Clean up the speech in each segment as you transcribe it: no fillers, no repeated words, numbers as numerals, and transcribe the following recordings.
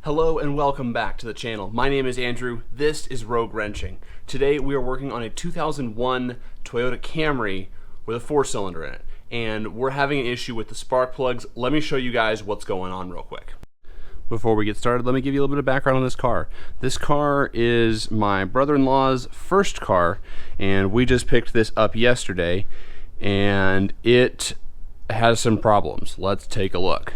Hello and welcome back to the channel. My name is Andrew. This is Rogue Wrenching. Today we are working on a 2001 Toyota Camry with a 4-cylinder in it. And we're having an issue with the spark plugs. Let me show you guys what's going on real quick. Before we get started, let me give you a little bit of background on this car. This car is my brother-in-law's first car, and we just picked this up yesterday, and it has some problems. Let's take a look.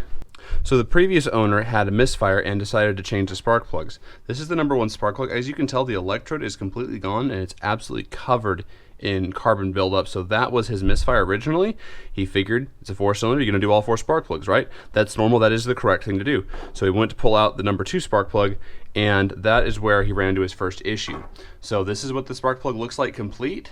So the previous owner had a misfire and decided to change the spark plugs. This is the #1 spark plug. As you can tell, the electrode is completely gone and it's absolutely covered in carbon buildup. So that was his misfire originally. He figured it's a 4-cylinder, you're gonna do all 4 spark plugs, right? That's normal, that is the correct thing to do. So he went to pull out the #2 spark plug, and that is where he ran into his first issue. So this is what the spark plug looks like complete.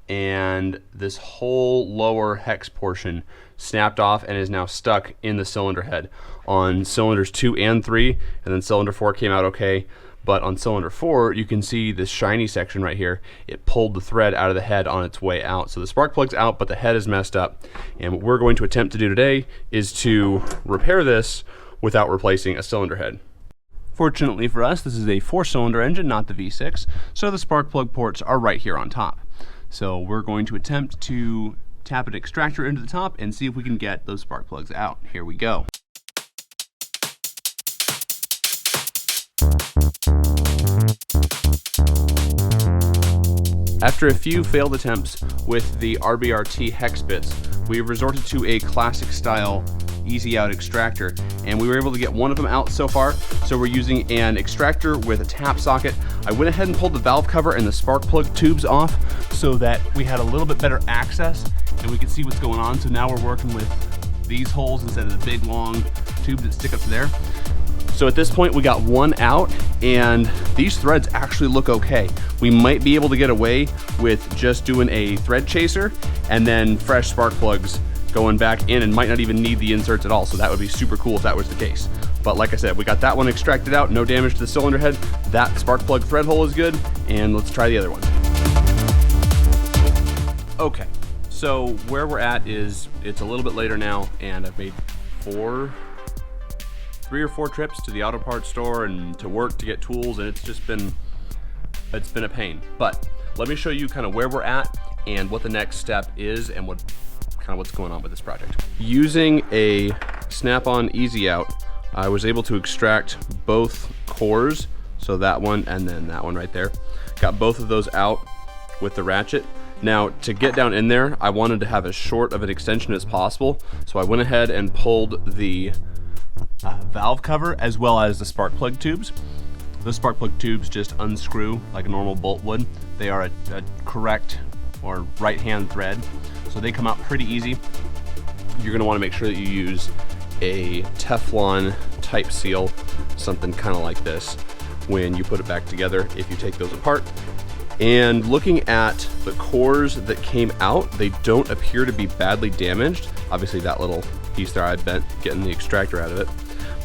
And this whole lower hex portion snapped off and is now stuck in the cylinder head on cylinders 2 and 3, and then cylinder 4 came out okay. But on cylinder 4, you can see this shiny section right here. It pulled the thread out of the head on its way out. So the spark plug's out, but the head is messed up. And what we're going to attempt to do today is to repair this without replacing a cylinder head. Fortunately for us, this is a 4-cylinder engine, not the V6, so the spark plug ports are right here on top. So we're going to attempt to tap an extractor into the top and see if we can get those spark plugs out. Here we go. After a few failed attempts with the RBRT hex bits, we resorted to a classic style easy out extractor, and we were able to get one of them out so far. So we're using an extractor with a tap socket. I went ahead and pulled the valve cover and the spark plug tubes off so that we had a little bit better access and we could see what's going on. So now we're working with these holes instead of the big long tubes that stick up to there. So at this point we got one out, and these threads actually look okay. We might be able to get away with just doing a thread chaser and then fresh spark plugs going back in, and might not even need the inserts at all. So that would be super cool if that was the case. But like I said, we got that one extracted out, no damage to the cylinder head. That spark plug thread hole is good, and let's try the other one. Okay, so where we're at is, it's a little bit later now, and I've made 3 or 4 trips to the auto parts store and to work to get tools, and it's been a pain. But let me show you kind of where we're at and what the next step is and what's going on with this project. Using a snap-on easy out, I was able to extract both cores, so that one and then that one right there. Got both of those out with the ratchet. Now, to get down in there, I wanted to have as short of an extension as possible, so I went ahead and pulled the valve cover as well as the spark plug tubes. Those spark plug tubes just unscrew like a normal bolt would. They are a correct or right-hand thread, so they come out pretty easy. You're gonna wanna make sure that you use a Teflon type seal, something kind of like this, when you put it back together if you take those apart. And looking at the cores that came out, they don't appear to be badly damaged. Obviously that little piece there I bent getting the extractor out of it,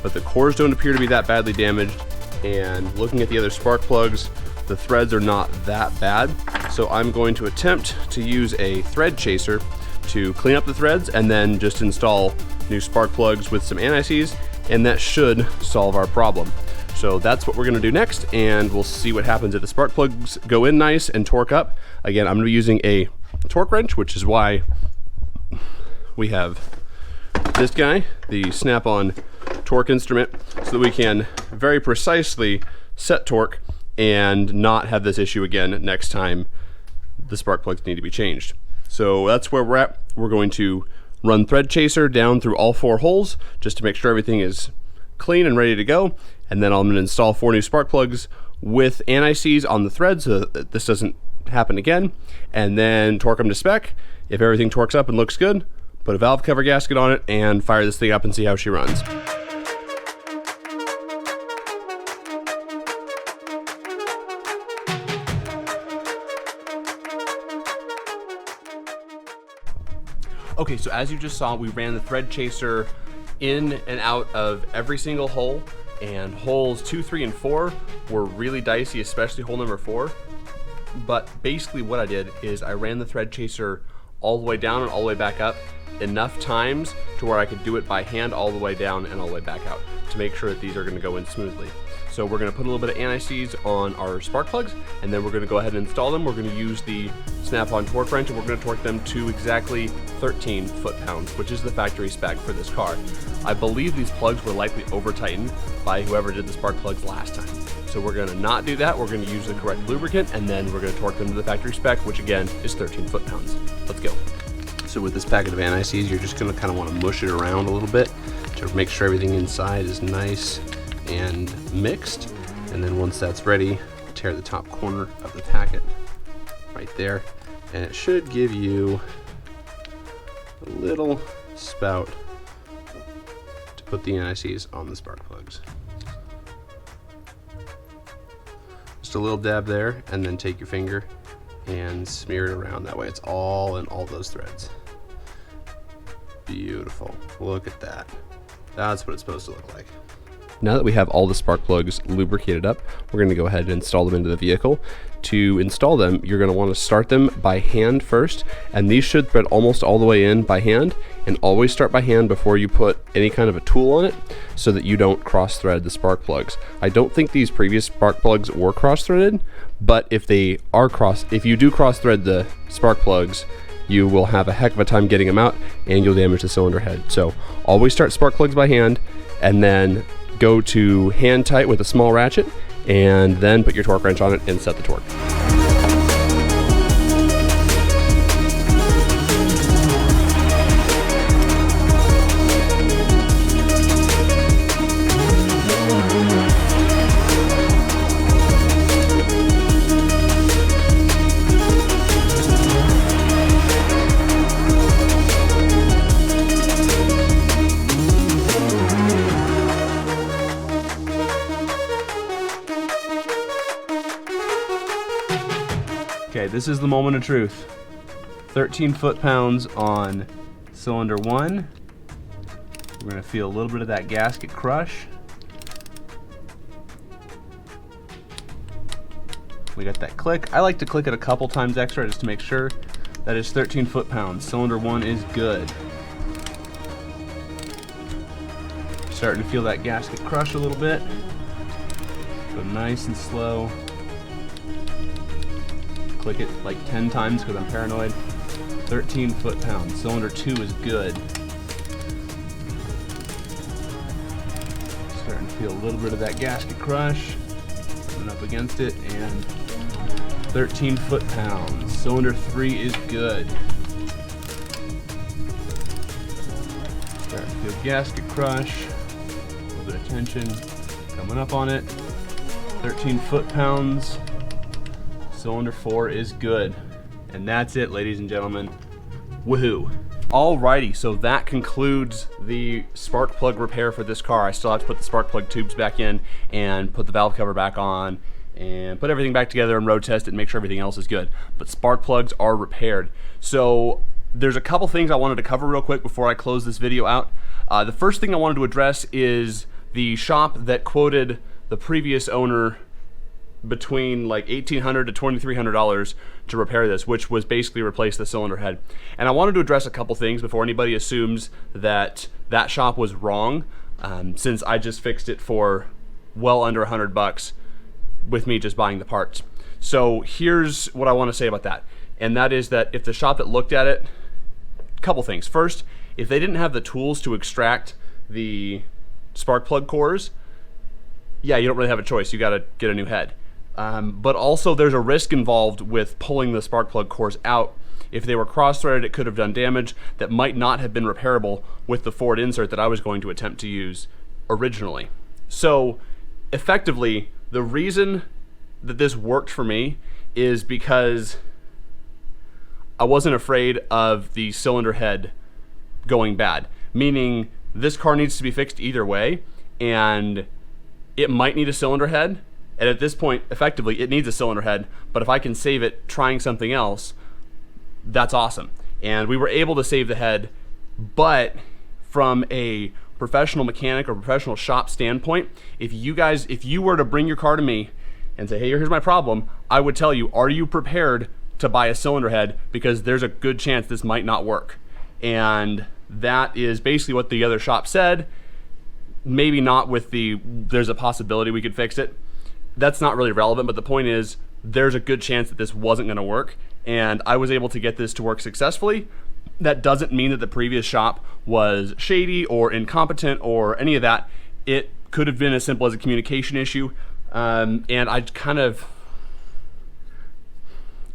but the cores don't appear to be that badly damaged. And looking at the other spark plugs, the threads are not that bad. So I'm going to attempt to use a thread chaser to clean up the threads and then just install new spark plugs with some anti-seize, and that should solve our problem. So that's what we're gonna do next, and we'll see what happens if the spark plugs go in nice and torque up. Again, I'm gonna be using a torque wrench, which is why we have this guy, the snap-on torque instrument, so that we can very precisely set torque and not have this issue again next time the spark plugs need to be changed. So that's where we're at. We're going to run thread chaser down through all 4 holes just to make sure everything is clean and ready to go. And then I'm going to install 4 new spark plugs with anti-seize on the thread so that this doesn't happen again. And then torque them to spec. If everything torques up and looks good, put a valve cover gasket on it and fire this thing up and see how she runs. Okay, so as you just saw, we ran the thread chaser in and out of every single hole, and holes 2, 3, and 4 were really dicey, especially hole number 4. But basically what I did is I ran the thread chaser all the way down and all the way back up, enough times to where I could do it by hand all the way down and all the way back out to make sure that these are going to go in smoothly. So we're going to put a little bit of anti-seize on our spark plugs, and then we're going to go ahead and install them. We're going to use the snap-on torque wrench, and we're going to torque them to exactly 13 foot-pounds, which is the factory spec for this car. I believe these plugs were likely over-tightened by whoever did the spark plugs last time. So we're going to not do that. We're going to use the correct lubricant, and then we're going to torque them to the factory spec, which again is 13 foot-pounds. Let's go. So with this packet of anti-seize, you're just going to kind of want to mush it around a little bit to make sure everything inside is nice and mixed. And then once that's ready, tear the top corner of the packet right there, and it should give you a little spout to put the anti-seize on the spark plugs. Just a little dab there, and then take your finger and smear it around. That way it's all in all those threads. Beautiful. Look at that. That's what it's supposed to look like. Now that we have all the spark plugs lubricated up, we're going to go ahead and install them into the vehicle. To install them, you're going to want to start them by hand first, and these should thread almost all the way in by hand, and always start by hand before you put any kind of a tool on it so that you don't cross thread the spark plugs. I don't think these previous spark plugs were cross threaded, but if you do cross thread the spark plugs, you will have a heck of a time getting them out, and you'll damage the cylinder head. So always start spark plugs by hand, and then go to hand tight with a small ratchet, and then put your torque wrench on it and set the torque. Okay, this is the moment of truth. 13 foot-pounds on cylinder 1. We're going to feel a little bit of that gasket crush. We got that click. I like to click it a couple times extra just to make sure that it's 13 foot-pounds. Cylinder 1 is good. Starting to feel that gasket crush a little bit. Go nice and slow. Click it like 10 times because I'm paranoid. 13 foot-pounds. Cylinder 2 is good. Starting to feel a little bit of that gasket crush. Coming up against it, and 13 foot-pounds. Cylinder 3 is good. Starting to feel gasket crush. A little bit of tension coming up on it. 13 foot-pounds. Cylinder 4 is good. And that's it, ladies and gentlemen. Woohoo. Alrighty, so that concludes the spark plug repair for this car. I still have to put the spark plug tubes back in and put the valve cover back on and put everything back together and road test it and make sure everything else is good. But spark plugs are repaired. So there's a couple things I wanted to cover real quick before I close this video out. The first thing I wanted to address is the shop that quoted the previous owner between like $1,800 to $2,300 to repair this, which was basically replace the cylinder head. And I wanted to address a couple things before anybody assumes that that shop was wrong, since I just fixed it for well under $100 with me just buying the parts. So here's what I want to say about that, and that is that if the shop that looked at it, a couple things. First, if they didn't have the tools to extract the spark plug cores, yeah, you don't really have a choice. You got to get a new head. But also there's a risk involved with pulling the spark plug cores out. If they were cross-threaded, it could have done damage that might not have been repairable with the Ford insert that I was going to attempt to use originally. So effectively, the reason that this worked for me is because I wasn't afraid of the cylinder head going bad, meaning this car needs to be fixed either way, and it might need a cylinder head. And at this point, effectively, it needs a cylinder head, but if I can save it trying something else, that's awesome. And we were able to save the head, but from a professional mechanic or professional shop standpoint, if you were to bring your car to me and say, hey, here's my problem, I would tell you, are you prepared to buy a cylinder head? Because there's a good chance this might not work. and that is basically what the other shop said. Maybe not with the, there's a possibility we could fix it. That's not really relevant, but the point is, there's a good chance that this wasn't gonna work, and I was able to get this to work successfully. That doesn't mean that the previous shop was shady or incompetent or any of that. It could have been as simple as a communication issue, and I don't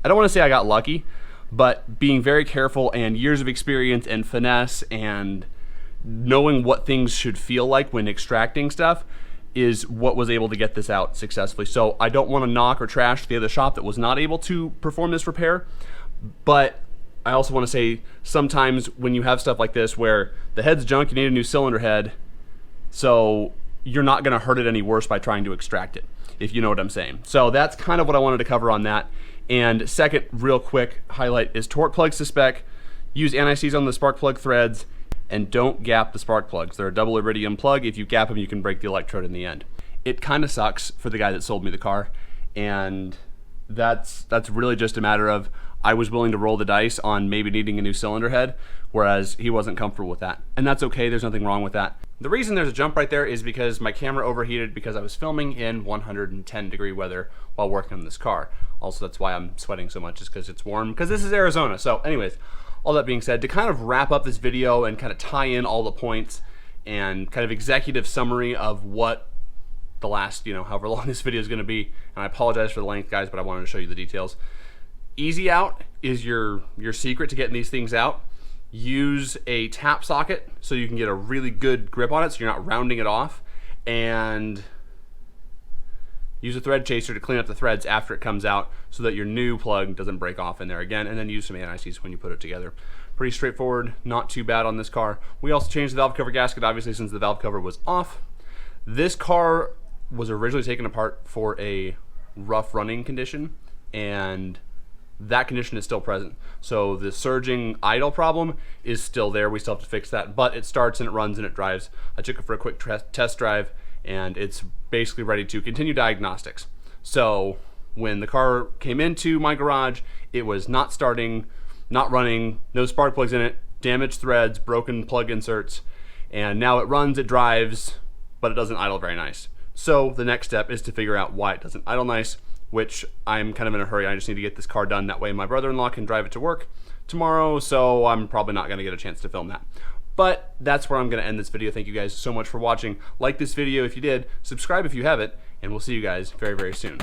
wanna say I got lucky, but being very careful and years of experience and finesse and knowing what things should feel like when extracting stuff is what was able to get this out successfully. So I don't want to knock or trash the other shop that was not able to perform this repair, but I also want to say sometimes when you have stuff like this where the head's junk, you need a new cylinder head, so you're not going to hurt it any worse by trying to extract it, if you know what I'm saying. So that's kind of what I wanted to cover on that. And second, real quick highlight is torque plugs to spec. Use anti-seize on the spark plug threads, and don't gap the spark plugs. They're a double iridium plug. If you gap them, you can break the electrode in the end. It kind of sucks for the guy that sold me the car, and that's really just a matter of I was willing to roll the dice on maybe needing a new cylinder head, whereas he wasn't comfortable with that. And that's okay, there's nothing wrong with that. The reason there's a jump right there is because my camera overheated because I was filming in 110-degree weather while working on this car. Also, that's why I'm sweating so much, is because it's warm, because this is Arizona. So anyways, all that being said, to kind of wrap up this video and kind of tie in all the points and kind of executive summary of what the last, however long this video is going to be, and I apologize for the length, guys, but I wanted to show you the details. Easy out is your secret to getting these things out. Use a tap socket so you can get a really good grip on it so you're not rounding it off, and use a thread chaser to clean up the threads after it comes out so that your new plug doesn't break off in there again, and then use some anti-seize when you put it together. Pretty straightforward, not too bad on this car. We also changed the valve cover gasket, obviously, since the valve cover was off. This car was originally taken apart for a rough running condition, and that condition is still present. So the surging idle problem is still there. We still have to fix that, but it starts and it runs and it drives. I took it for a quick test drive, and it's basically ready to continue diagnostics. So when the car came into my garage, it was not starting, not running, no spark plugs in it, damaged threads, broken plug inserts, and now it runs, it drives, but it doesn't idle very nice. So the next step is to figure out why it doesn't idle nice, which I'm kind of in a hurry. I just need to get this car done. That way my brother-in-law can drive it to work tomorrow, so I'm probably not gonna get a chance to film that. But that's where I'm gonna end this video. Thank you guys so much for watching. Like this video if you did, subscribe if you haven't, and we'll see you guys very, very soon.